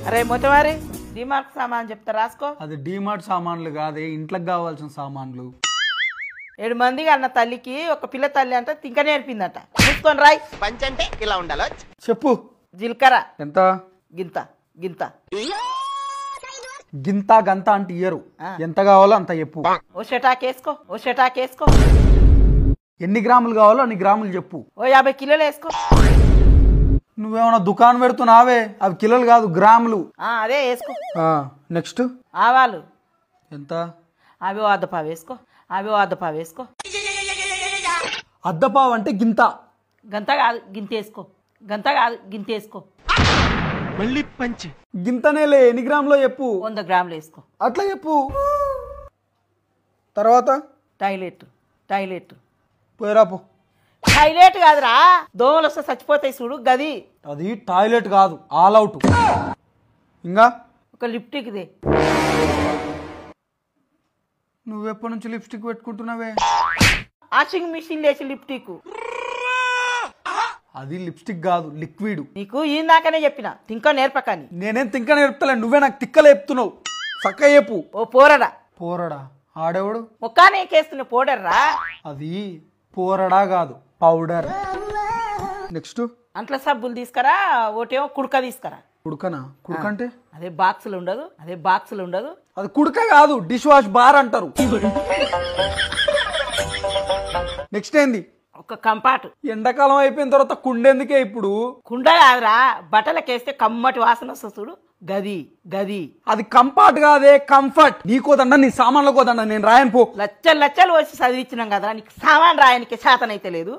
అరే మొత్తవారి డిమార్ట్ సామాన్ చెప్తా రాసుకో. అది డిమార్ట్ సామాన్లు కాదే, ఇంట్లోకి కావాల్సిన సామాన్లు. 7 మందికి అన్న తల్లికి ఒక పిల్ల తల్లి అంటే తింక నేర్పిందట. చూసుకొని రాయ్. పంచ్ అంటే ఇలా ఉండాలో చెప్పు. జీలకర్ర ఎంత? గింత గింత. గింత గంత అంటే ఇయ్యరు, ఎంత కావాలో అంత చెప్పు. ఓ షటాకేసుకో, ఓ షటాకేసుకో. ఎన్ని గ్రాములు కావాలో అన్ని గ్రాములు చెప్పు. ఓ 50 కిలోలు వేసుకో. నువ్వేమన్నా దుకాణం పెడుతున్నావే, అవి కిలోలు కాదు గ్రాములు. అదే వేసుకో. నెక్స్ట్ ఆవాలు ఎంత? అవి ఓ అద్దపావు వేసుకో, అవి ఓ అద్దపావు వేసుకో. అద్దపావు అంటే గింత. గంత కాదు గింత వేసుకో, గంత కాదు గింత వేసుకో. మళ్ళీ పంచ్. గింతనేలే, ఎన్ని గ్రాములో చెప్పు. 100 గ్రాములు వేసుకో. అట్లా చెప్పు. తర్వాత టాయిలెట్ టాయిలెట్ పోయిరాపు. టాయిలెట్ కాదురా, దోమలు వస్తే చచ్చిపోతాయి చూడు గది. అది టాయిలెట్ కాదు, ఆల్ అవుట్. ఇంకా ఒక లిప్టిక్ దే. నువ్వెప్పటి నుంచి లిప్స్టిక్ పెట్టుకుంటున్నావే? వాషింగ్ మిషన్ లేచి లిప్టిక్. అది లిప్స్టిక్ కాదు, లిక్విడ్. నీకు ఇందాకనే చెప్పిన తింక నేర్పకని. నేనేం తింక నేర్పుతలే, నువ్వే నాకు తిక్కలు చెప్తున్నావు. చక్క చెప్పు. ఓ పోరడా. పోరడా? ఆడేవాడు? ముఖానే కేస్తున్న పౌడర్రా. అది పోరడా కాదు, పౌడర్. నెక్స్ట్ అంట్ల సబ్బులు తీసుకురా, ఒకటేమో కుడక తీసుకురా. కుడుకనా? కుడుక అంటే అదే బాక్సులు ఉండదు, అదే బాక్సులు ఉండదు. అది కుడుక కాదు, డిష్ వాష్ బార్ అంటారు. నెక్స్ట్ ఏంది? ఒక కంపాటు. ఎండాకాలం అయిపోయిన తర్వాత కుండెందుకే ఇప్పుడు? కుండ కాదురా, బట్టలకేస్తే కమ్మటి వాసన వస్తుంది చూడు గది గది. అది కంఫర్ట్ కాదే, కంఫర్ట్. నీకోదండ, నీ సామాన్ల కోదండ, నేను రాయను పో. లచ్చలు లచ్చలు వచ్చి చదివించినాం కదరా, నీకు సామాన్ రాయనికి శాతనైతే లేదు.